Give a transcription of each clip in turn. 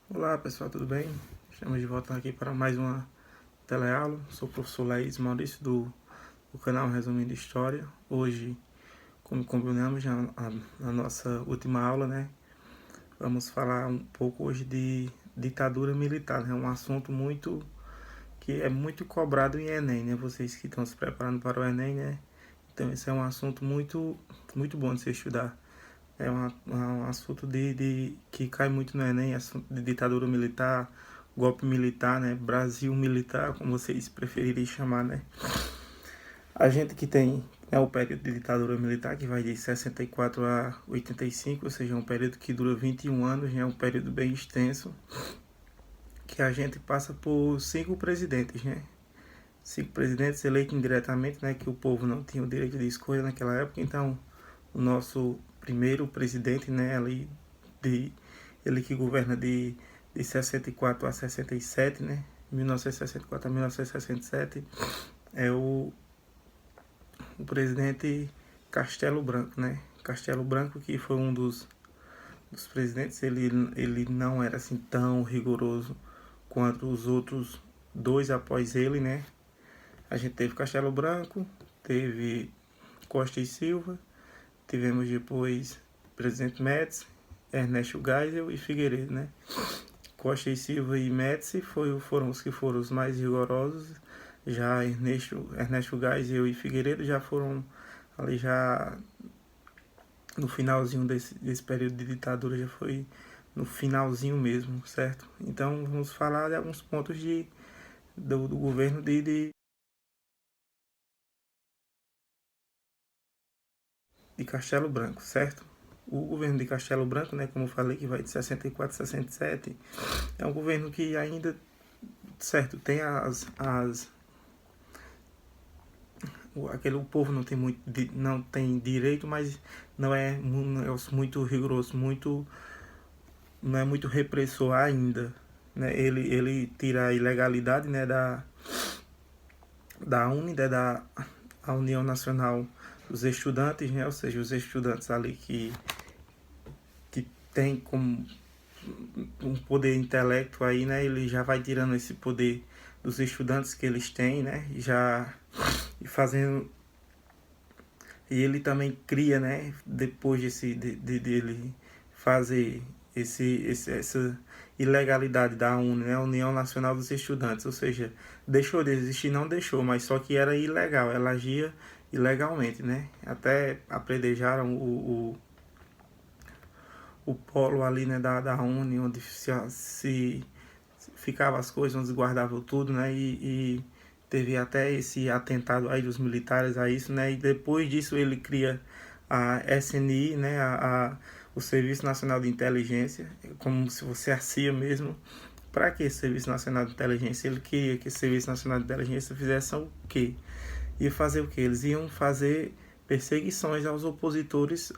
Olá pessoal, tudo bem? Estamos de volta aqui para mais uma teleaula. Sou o professor Laís Maurício do canal Resumindo História. Hoje, como combinamos na nossa última aula, né? Vamos falar um pouco hoje de ditadura militar, né? Um assunto que é muito cobrado em Enem, né? Vocês que estão se preparando para o Enem, né? Então esse é um assunto muito bom de se estudar. É um assunto que cai muito no Enem, assunto de ditadura militar, golpe militar, né? Brasil militar, como vocês preferirem chamar, né? A gente que tem o período de ditadura militar, que vai de 64 a 85, ou seja, é um período que dura 21 anos, né? É um período bem extenso, que a gente passa por 5 presidentes, né? 5 presidentes eleitos indiretamente, né? Que o povo não tinha o direito de escolha naquela época, então o nosso primeiro presidente, né, ele que governa de 64 a 67, né, 1964 a 1967, é o presidente Castelo Branco, né, Castelo Branco, que foi um dos presidentes. Ele não era assim tão rigoroso quanto os outros dois após ele, né. A gente teve Castelo Branco, teve Costa e Silva, tivemos depois presidente Médici, Ernesto Geisel e Figueiredo, né? Costa e Silva e Médici foram os mais rigorosos. Já Ernesto Geisel e Figueiredo já foram ali já no finalzinho desse período de ditadura, já foi no finalzinho mesmo, certo? Então vamos falar de alguns pontos do governo de Castelo Branco, certo? O governo de Castelo Branco, né, como eu falei, que vai de 64 a 67, é um governo que ainda, certo, tem o povo não tem não tem direito, mas não é muito rigoroso, não é muito repressor ainda, né? Ele tira a ilegalidade, né, da UNE, né, da a União Nacional dos Estudantes, né? Ou seja, os estudantes ali que tem como um poder intelecto aí, né? Ele já vai tirando esse poder dos estudantes que eles têm, né? E fazendo. E ele também cria, né? Depois dele fazer essa ilegalidade da UNE, né? União Nacional dos Estudantes, ou seja, deixou de existir, não deixou, mas só que era ilegal, ela agia ilegalmente, né? Até apredejaram o polo ali, né, da UNE, onde se ficava as coisas, onde guardavam tudo, né, e teve até esse atentado aí dos militares a isso, né, e depois disso ele cria a SNI, né, o Serviço Nacional de Inteligência, como se fosse a CIA mesmo. Para que esse Serviço Nacional de Inteligência? Ele queria que esse Serviço Nacional de Inteligência fizesse o quê? Ia fazer o quê? Eles iam fazer perseguições aos opositores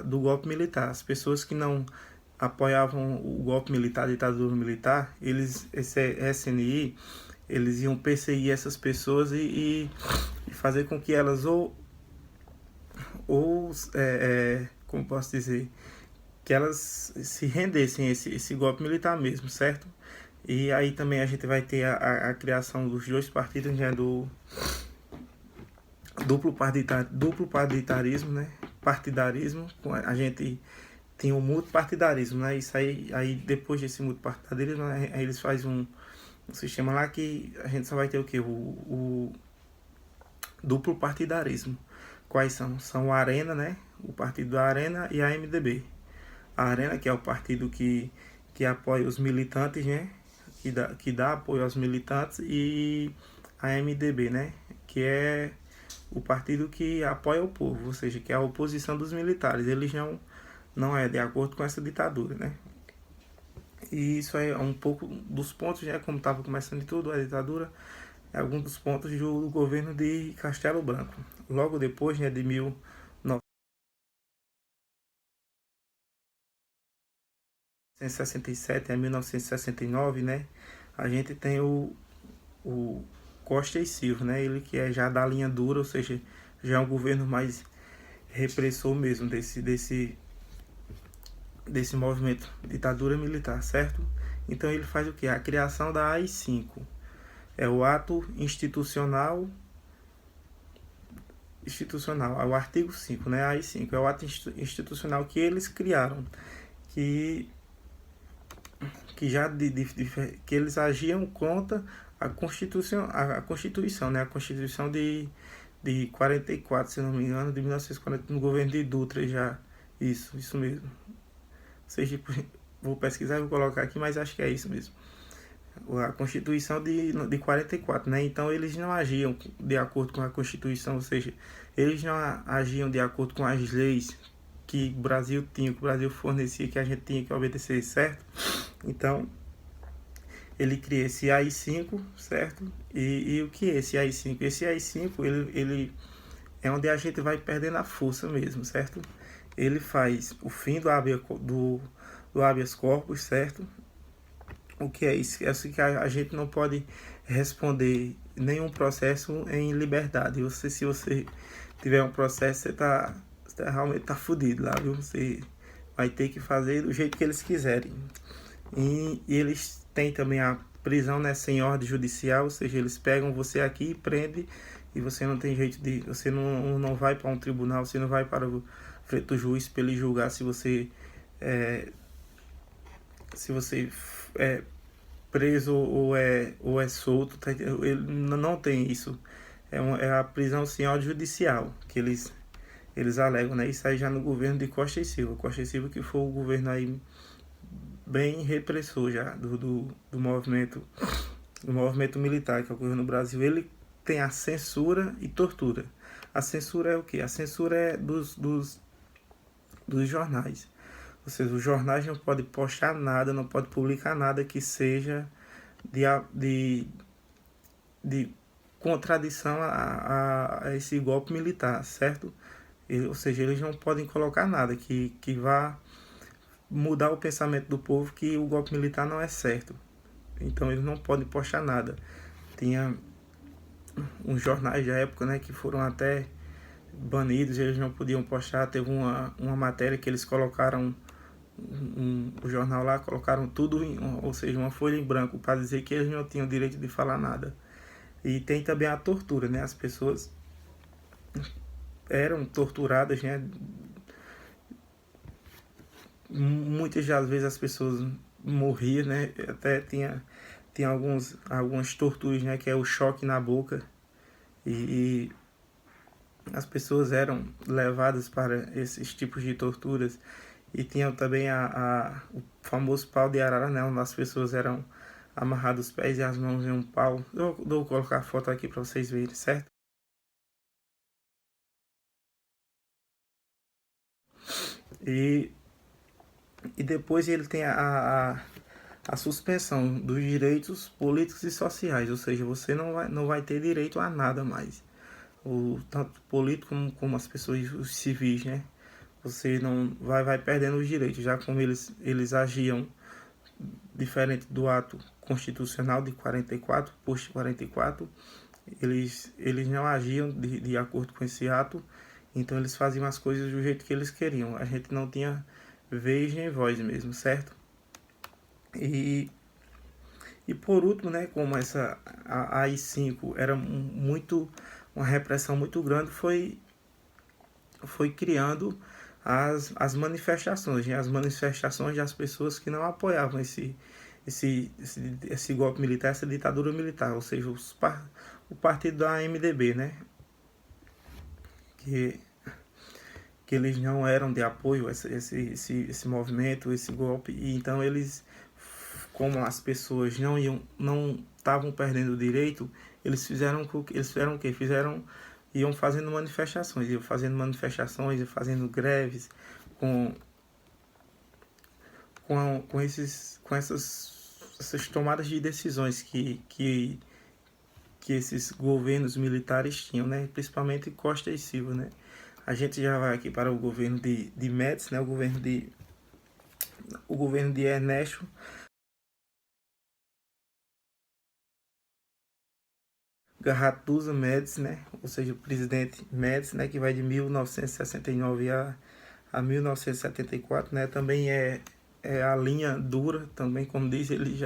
do golpe militar. As pessoas que não apoiavam o golpe militar, a ditadura militar, esse SNI, eles iam perseguir essas pessoas e fazer com que elas como posso dizer, que elas se rendessem a esse golpe militar mesmo, certo? E aí também a gente vai ter a criação dos dois partidos, né, do duplo partiditarismo, né? Partidarismo, a gente tem o multipartidarismo, né? Isso aí depois desse multipartidarismo, né, aí eles fazem um sistema lá que a gente só vai ter o que? O duplo partidarismo. Quais são? São a Arena, né? O partido da Arena e a MDB. A Arena, que é o partido que apoia os militantes, né? Que dá apoio aos militantes, e a MDB, né? Que é o partido que apoia o povo, ou seja, que é a oposição dos militares. Eles não é de acordo com essa ditadura, né? E isso é um pouco dos pontos, né? Como estava começando tudo, a ditadura, é alguns dos pontos do governo de Castelo Branco. Logo depois, né, de 1967 a 1969, né, a gente tem o Costa e Silva, né, ele que é já da linha dura, ou seja, já é um governo mais repressor mesmo desse movimento ditadura militar, certo? Então ele faz o que? A criação da AI-5. É o ato institucional, é o artigo 5, né? AI-5 é o ato institucional que eles criaram, que já que eles agiam contra a Constituição, né? A Constituição de 44, se não me engano, de 1940, no governo de Dutra já. Isso mesmo. Seja, vou pesquisar e vou colocar aqui, mas acho que é isso mesmo. A Constituição de 44, né? Então eles não agiam de acordo com a Constituição, ou seja, eles não agiam de acordo com as leis que o Brasil tinha, que o Brasil fornecia, que a gente tinha que obedecer, certo? Então, ele cria esse AI-5, certo? E o que é esse AI-5? Esse AI-5, ele é onde a gente vai perdendo a força mesmo, certo? Ele faz o fim do habeas corpus, certo? O que é isso? É assim que a gente não pode responder nenhum processo em liberdade. Se você tiver um processo, você realmente tá fudido lá, viu? Você vai ter que fazer do jeito que eles quiserem. E eles têm também a prisão, né, sem ordem judicial, ou seja, eles pegam você aqui e prendem, e você não tem jeito de... Você não vai para um tribunal, você não vai para o frente do juiz para ele julgar se você é preso ou é solto, tá? Ele não tem isso. É a prisão sem ordem judicial que eles alegam, né? Isso aí já no governo de Costa e Silva. Costa e Silva que foi o governo aí bem repressor já do movimento militar que ocorreu no Brasil. Ele tem a censura e tortura. A censura é o quê? A censura é dos jornais. Ou seja, os jornais não podem postar nada, não podem publicar nada que seja de contradição a esse golpe militar, certo? Ou seja, eles não podem colocar nada que vá mudar o pensamento do povo que o golpe militar não é certo. Então eles não podem postar nada. Tinha uns jornais da época, né, que foram até banidos, eles não podiam postar. Teve uma matéria que eles colocaram o jornal lá, colocaram tudo, ou seja, uma folha em branco, para dizer que eles não tinham direito de falar nada. E tem também a tortura, né? As pessoas eram torturadas, né? Muitas das vezes as pessoas morriam, né? Até tinha algumas torturas, né? Que é o choque na boca. E as pessoas eram levadas para esses tipos de torturas. E tinha também o famoso pau de arara, né? Onde as pessoas eram amarradas os pés e as mãos em um pau. Eu vou colocar a foto aqui para vocês verem, certo? E depois ele tem a suspensão dos direitos políticos e sociais, ou seja, você não vai ter direito a nada mais. Tanto político como as pessoas, os civis, né? Você não vai perdendo os direitos, já como eles agiam diferente do ato constitucional de 44, post 44, eles não agiam de acordo com esse ato, então eles faziam as coisas do jeito que eles queriam. A gente não tinha vez nem voz mesmo, certo? E por último, né, como a AI-5 era uma repressão muito grande, foi criando as manifestações, né, as manifestações das pessoas que não apoiavam esse golpe militar, essa ditadura militar, ou seja, o partido da MDB, né, que eles não eram de apoio a esse movimento, esse golpe, e então eles, como as pessoas não estavam perdendo o direito, eles fizeram o quê? Iam fazendo manifestações, iam fazendo greves com essas tomadas de decisões que esses governos militares tinham, né? Principalmente Costa e Silva, né? A gente já vai aqui para o governo de Médici, né? O governo de Ernesto Garratuza Médici, né? Ou seja, o presidente Médici, né? Que vai de 1969 a 1974, né? Também é a linha dura também, como diz, ele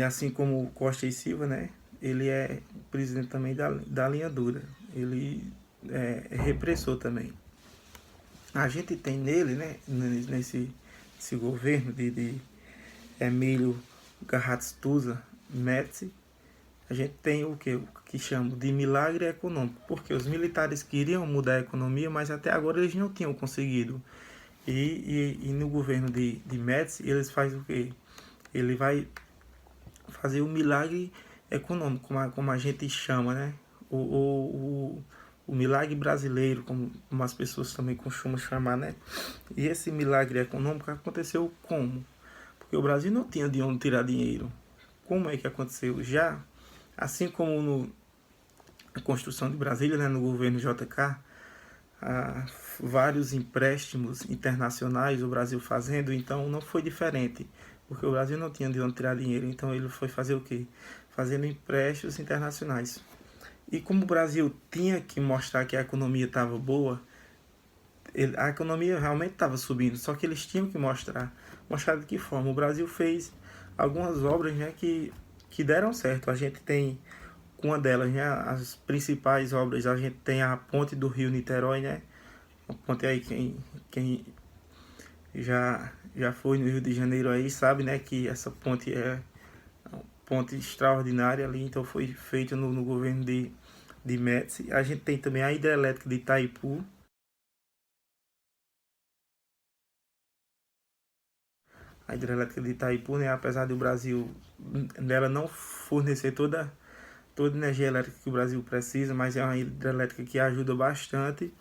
assim como o Costa e Silva, né? Ele é presidente também da linha dura. Ele é repressor também. A gente tem nele, né? Nesse governo de Emílio Garrastazu Médici, a gente tem o que chama de milagre econômico, porque os militares queriam mudar a economia, mas até agora eles não tinham conseguido. E no governo de Médici, eles fazem o quê? Ele vai fazer o milagre econômico, como a gente chama, né? O milagre brasileiro, como as pessoas também costumam chamar, né? E esse milagre econômico aconteceu como? Porque o Brasil não tinha de onde tirar dinheiro. Como é que aconteceu? Já, assim como na construção de Brasília, né, no governo JK, vários empréstimos internacionais o Brasil fazendo, então não foi diferente, porque o Brasil não tinha de onde tirar dinheiro, então ele foi fazer o quê? Fazendo empréstimos internacionais. E como o Brasil tinha que mostrar que a economia estava boa, a economia realmente estava subindo, só que eles tinham que mostrar. Mostrar de que forma? O Brasil fez algumas obras, né, que deram certo. A gente tem uma delas, né, as principais obras, a gente tem a ponte do Rio Niterói, né? Uma ponte aí, quem já foi no Rio de Janeiro aí sabe, né, que essa ponte é uma ponte extraordinária ali, então foi feita no governo de Médici. A gente tem também a hidrelétrica de Itaipu. A hidrelétrica de Itaipu, né, apesar do Brasil dela não fornecer toda a energia elétrica que o Brasil precisa, mas é uma hidrelétrica que ajuda bastante.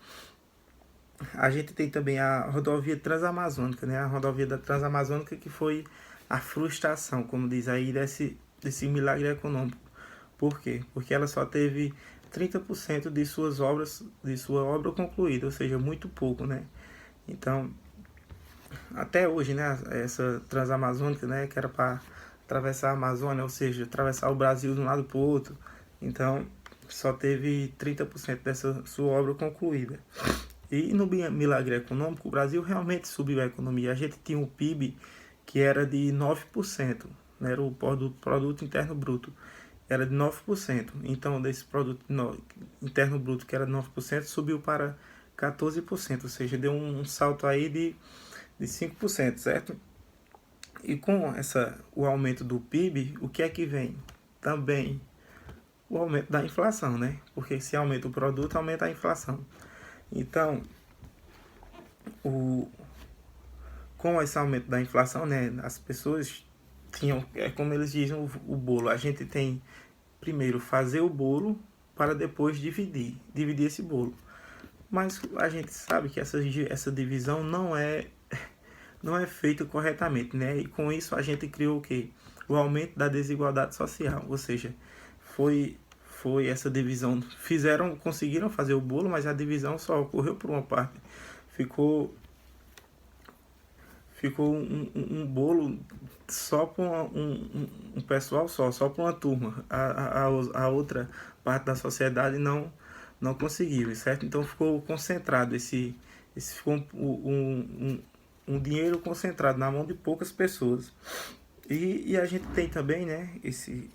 A gente tem também a rodovia Transamazônica, né, a rodovia da Transamazônica, que foi a frustração, como diz aí, desse milagre econômico. Por quê? Porque ela só teve 30% de sua obra concluída, ou seja, muito pouco, né? Então, até hoje, né, essa Transamazônica, né, que era para atravessar a Amazônia, ou seja, atravessar o Brasil de um lado para o outro. Então, só teve 30% dessa sua obra concluída. E no milagre econômico, o Brasil realmente subiu a economia. A gente tinha um PIB que era de 9%, né, era o produto interno bruto, era de 9%. Então, desse produto interno bruto, que era de 9%, subiu para 14%, ou seja, deu um salto aí de 5%, certo? E com o aumento do PIB, o que é que vem? Também o aumento da inflação, né? Porque se aumenta o produto, aumenta a inflação. Então, com esse aumento da inflação, né, as pessoas tinham, é como eles dizem, o bolo. A gente tem primeiro fazer o bolo para depois dividir esse bolo. Mas a gente sabe que essa divisão não é feito corretamente, né? E com isso a gente criou o quê? O aumento da desigualdade social, ou seja, foi essa divisão, conseguiram fazer o bolo, mas a divisão só ocorreu por uma parte. Ficou um bolo só para um pessoal só para uma turma. A outra parte da sociedade não conseguiu, certo? Então ficou concentrado ficou um dinheiro concentrado na mão de poucas pessoas. E a gente tem também, né, que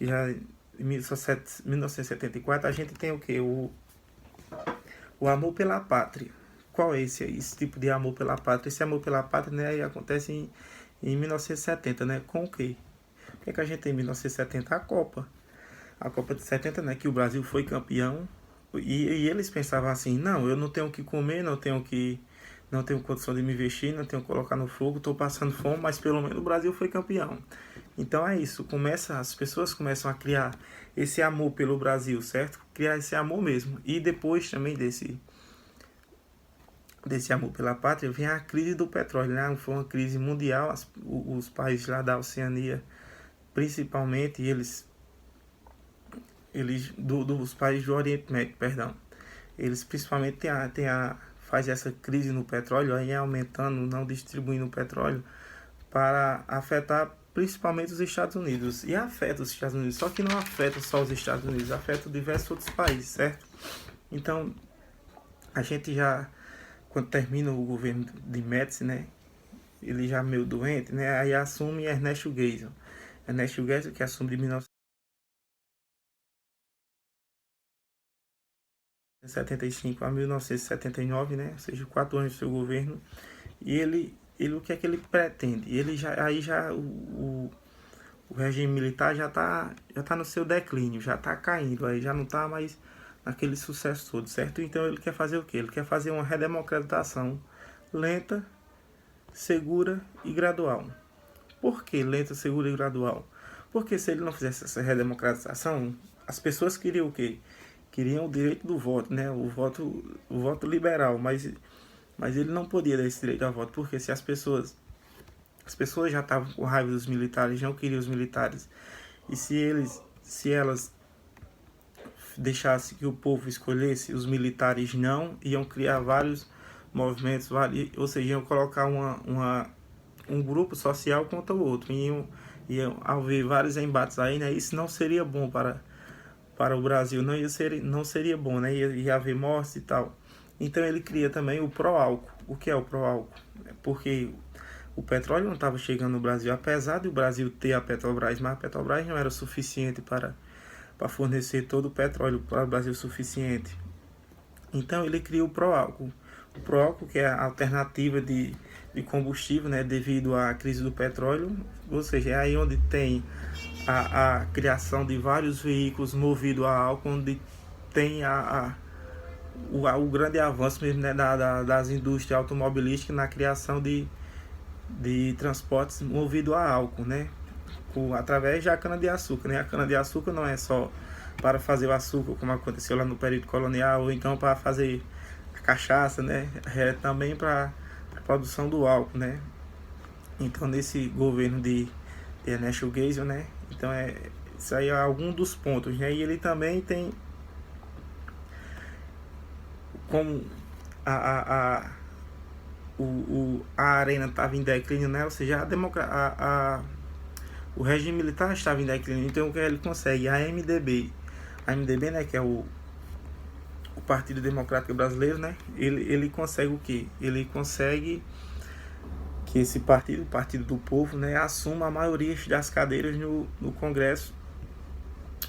já em 1974 a gente tem o que? O amor pela pátria. Qual é esse tipo de amor pela pátria? Esse amor pela pátria, né, acontece em 1970, né? Com o quê? O que a gente tem em 1970? A Copa. A Copa de 70, né, que o Brasil foi campeão. E eles pensavam assim, não, eu não tenho o que comer, não tenho condição de me vestir, não tenho que colocar no fogo, estou passando fome, mas pelo menos o Brasil foi campeão. Então é isso, as pessoas começam a criar esse amor pelo Brasil, certo? Criar esse amor mesmo. E depois também desse amor pela pátria vem a crise do petróleo, né? Foi uma crise mundial, os países lá da Oceania, principalmente, dos países do Oriente Médio, perdão, eles principalmente faz essa crise no petróleo, aí aumentando, não distribuindo o petróleo, para afetar principalmente os Estados Unidos. E afeta os Estados Unidos, só que não afeta só os Estados Unidos, afeta diversos outros países, certo? Então, a gente já quando termina o governo de Médici, né, ele já meio doente, né, aí assume Ernesto Geisel. Ernesto Geisel, que assume de 1975 a 1979, né, ou seja, 4 anos do seu governo. E ele o que é que ele pretende? Ele já, aí já o regime militar já tá no seu declínio, já está caindo, aí já não está mais naquele sucesso todo, certo? Então ele quer fazer o quê? Ele quer fazer uma redemocratização lenta, segura e gradual. Por que lenta, segura e gradual? Porque se ele não fizesse essa redemocratização, as pessoas queriam o quê? Queriam o direito do voto, né? O voto liberal, mas ele não podia dar esse direito ao voto, porque se as pessoas já estavam com raiva dos militares, não queriam os militares, e se elas deixassem que o povo escolhesse, os militares não, iam criar vários movimentos, ou seja, iam colocar um grupo social contra o outro, iam haver vários embates aí, né? Isso não seria bom para o Brasil, não seria bom, né? Ia haver mortes e tal. Então ele cria também o pró-álcool. O que é o pró-álcool? Porque o petróleo não estava chegando no Brasil, apesar de o Brasil ter a Petrobras, mas a Petrobras não era suficiente para fornecer todo o petróleo para o Brasil suficiente. Então ele cria o pró-álcool. O pró-álcool, que é a alternativa de combustível, né, devido à crise do petróleo, ou seja, é aí onde tem a criação de vários veículos movidos a álcool, onde tem o grande avanço mesmo, né, das indústrias automobilísticas na criação de transportes movidos a álcool, né, através da cana-de-açúcar, né. A cana-de-açúcar não é só para fazer o açúcar, como aconteceu lá no período colonial, ou então para fazer a cachaça, né, é também para a produção do álcool, né. Então nesse governo de Ernesto Geisel, né, então isso aí é algum dos pontos, né, e ele também tem como a arena estava em declínio, né, ou seja, o regime militar estava em declínio, então o que ele consegue? A MDB, né, que é o Partido Democrático Brasileiro, né, ele consegue o quê? Ele consegue que esse partido, o Partido do Povo, né, assuma a maioria das cadeiras no Congresso,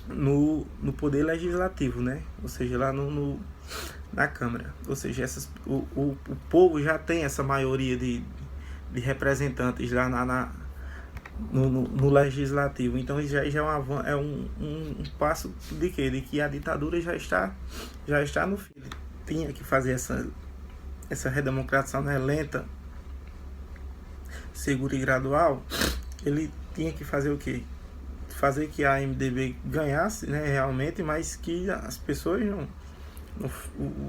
no Poder Legislativo, né, ou seja, lá na Câmara. Ou seja, o povo já tem essa maioria de representantes lá no Legislativo. Então já é um passo de quê? De que a ditadura já está no fim. Tinha que fazer essa redemocratização, né, lenta, segura e gradual. Ele tinha que fazer o quê? Fazer que a MDB ganhasse, né, realmente, mas que as pessoas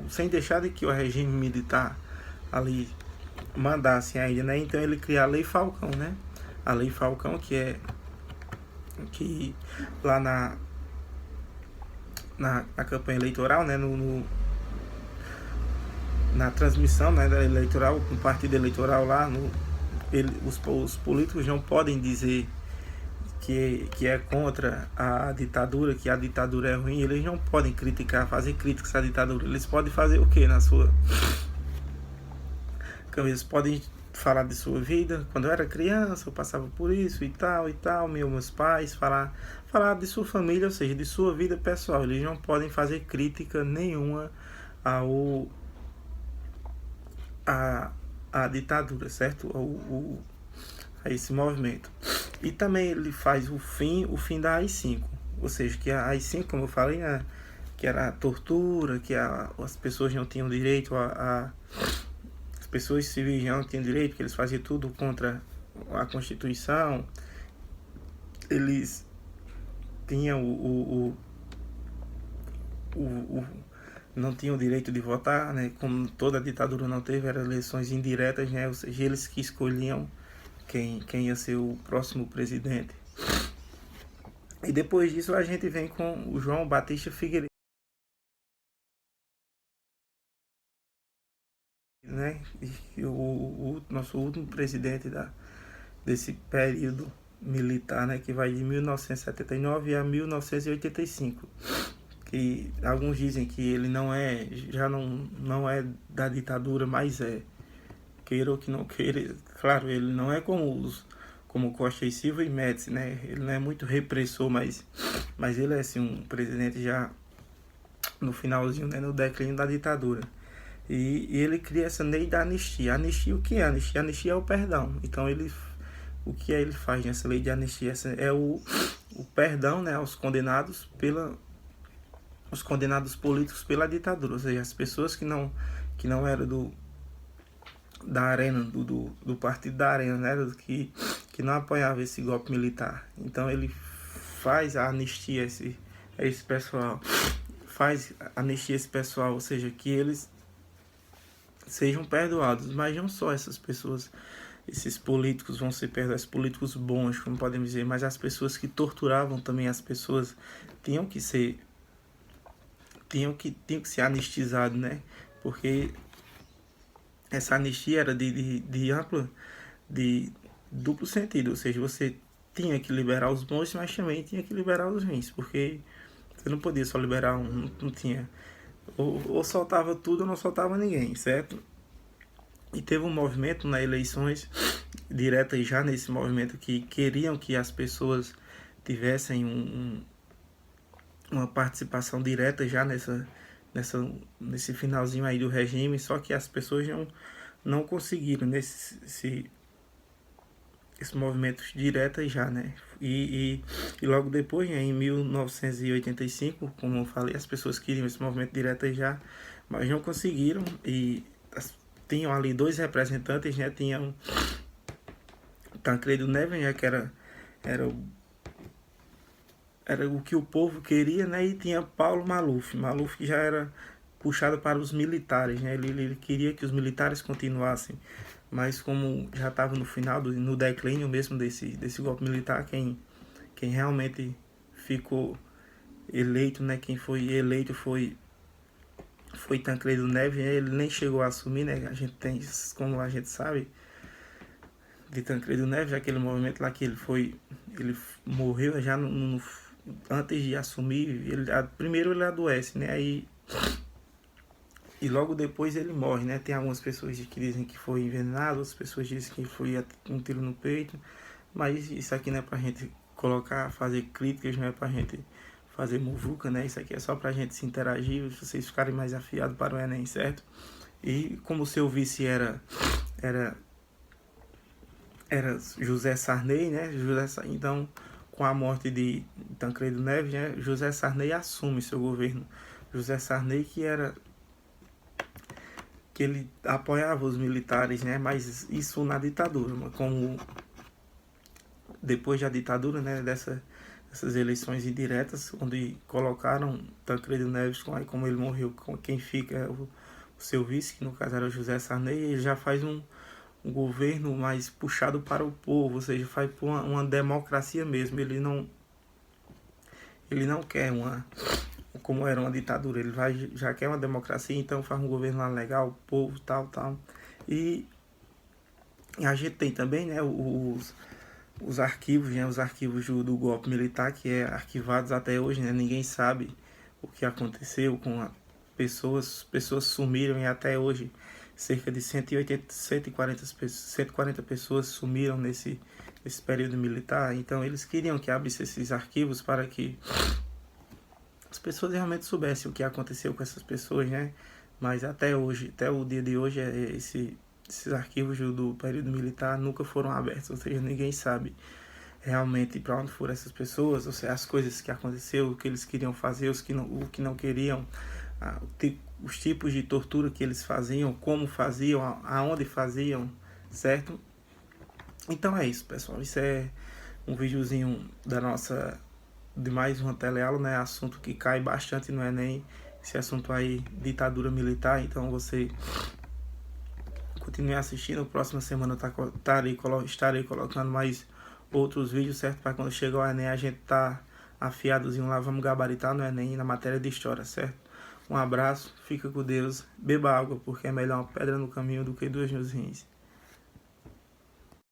sem deixar de que o regime militar ali mandasse ainda, né? Então ele cria a Lei Falcão, né? A Lei Falcão, que lá na campanha eleitoral, né, na transmissão, né, da eleitoral, no partido eleitoral lá, os políticos não podem dizer que é contra a ditadura, que a ditadura é ruim. Eles não podem fazer críticas à ditadura. Eles podem fazer o que na sua... Eles podem falar de sua vida. Quando eu era criança, eu passava por isso e tal, meus pais, falar de sua família, ou seja, de sua vida pessoal. Eles não podem fazer crítica nenhuma à ditadura, certo? A esse movimento. E também ele faz o fim da AI-5, ou seja, que a AI-5, como eu falei, né, que era a tortura, que as pessoas não tinham direito as pessoas civis não tinham direito, que eles faziam tudo contra a Constituição. Eles tinham não tinham o direito de votar, né, como toda a ditadura não teve, eram eleições indiretas, né, ou seja, eles que escolhiam quem ia ser o próximo presidente. E depois disso a gente vem com o João Batista Figueiredo, né? E o nosso último presidente desse período militar, né? Que vai de 1979 a 1985. que alguns dizem que ele não é, já não é da ditadura, mas é, queira ou que não queira, claro, ele não é como Costa e Silva e Médici, né? Ele não é muito repressor, mas ele é assim um presidente já no finalzinho, né, no declínio da ditadura. E ele cria essa lei da anistia. Anistia, o que é anistia? Anistia é o perdão. Então o que ele faz nessa lei de anistia? Essa é o perdão, né, aos condenados os condenados políticos pela ditadura, ou seja, as pessoas que não eram da arena, do partido da arena, né, que não apoiava esse golpe militar. Então ele faz a anistia a esse pessoal, faz anistia a esse pessoal, ou seja, que eles sejam perdoados, mas não só essas pessoas, esses políticos vão ser perdoados, políticos bons, como podemos dizer, mas as pessoas que torturavam também as pessoas tinham que ser ser anistizados, né? Porque essa anistia era de duplo sentido, ou seja, você tinha que liberar os bons, mas também tinha que liberar os ruins, porque você não podia só liberar um, não tinha. Ou soltava tudo ou não soltava ninguém, certo? E teve um movimento nas eleições diretas já nesse movimento que queriam que as pessoas tivessem uma participação direta já nesse finalzinho aí do regime, só que as pessoas não conseguiram esse movimentos diretas já, né? E logo depois, né, em 1985, como eu falei, as pessoas queriam esse movimento direto já, mas não conseguiram e tinham ali dois representantes, né? Tinham Tancredo Neves, né, que era o que o povo queria, né? E tinha Paulo Maluf, que já era puxado para os militares, né? Ele queria que os militares continuassem, mas como já estava no final, no declínio mesmo desse golpe militar, quem realmente ficou eleito, né? Quem foi eleito foi Tancredo Neves, né? Ele nem chegou a assumir, né? A gente tem, como a gente sabe, de Tancredo Neves, aquele movimento lá que ele morreu já antes de assumir, primeiro ele adoece, né? Aí e logo depois ele morre, né? Tem algumas pessoas que dizem que foi envenenado, outras pessoas dizem que foi um tiro no peito, mas isso aqui não é pra gente fazer críticas, não é pra gente fazer muvuca, né? Isso aqui é só pra gente se interagir, vocês ficarem mais afiados para o Enem, certo? E como o seu vice era José Sarney, né? Então, com a morte de Tancredo Neves, né? José Sarney assume seu governo. José Sarney que ele apoiava os militares, né? Mas isso na ditadura, como depois da ditadura, né? Dessas eleições indiretas, onde colocaram Tancredo Neves, como ele morreu, quem fica o seu vice, que no caso era José Sarney, ele já faz um governo mais puxado para o povo, ou seja, faz por uma democracia mesmo. Ele não quer como era uma ditadura, ele já quer uma democracia, então faz um governo lá legal, povo, tal. E a gente tem também, né, os arquivos, né, os arquivos do golpe militar, que é arquivados até hoje, né, ninguém sabe o que aconteceu com pessoas sumiram e até hoje cerca de 140 pessoas sumiram nesse período militar. Então eles queriam que abrisse esses arquivos para que as pessoas realmente soubessem o que aconteceu com essas pessoas, né? Mas até hoje, até o dia de hoje, esses arquivos do período militar nunca foram abertos, ou seja, ninguém sabe realmente para onde foram essas pessoas, ou seja, as coisas que aconteceu, o que eles queriam fazer, o que não queriam, os tipos de tortura que eles faziam, como faziam, aonde faziam, certo? Então é isso, pessoal. Isso é um videozinho de mais uma teleaula, né? Assunto que cai bastante no Enem, esse assunto aí, ditadura militar. Então você continue assistindo. Próxima semana estarei colocando mais outros vídeos, certo? Para quando chegar o Enem a gente tá afiadozinho lá, vamos gabaritar no Enem na matéria de história, certo? Um abraço, fica com Deus, beba água, porque é melhor uma pedra no caminho do que duas nos rins.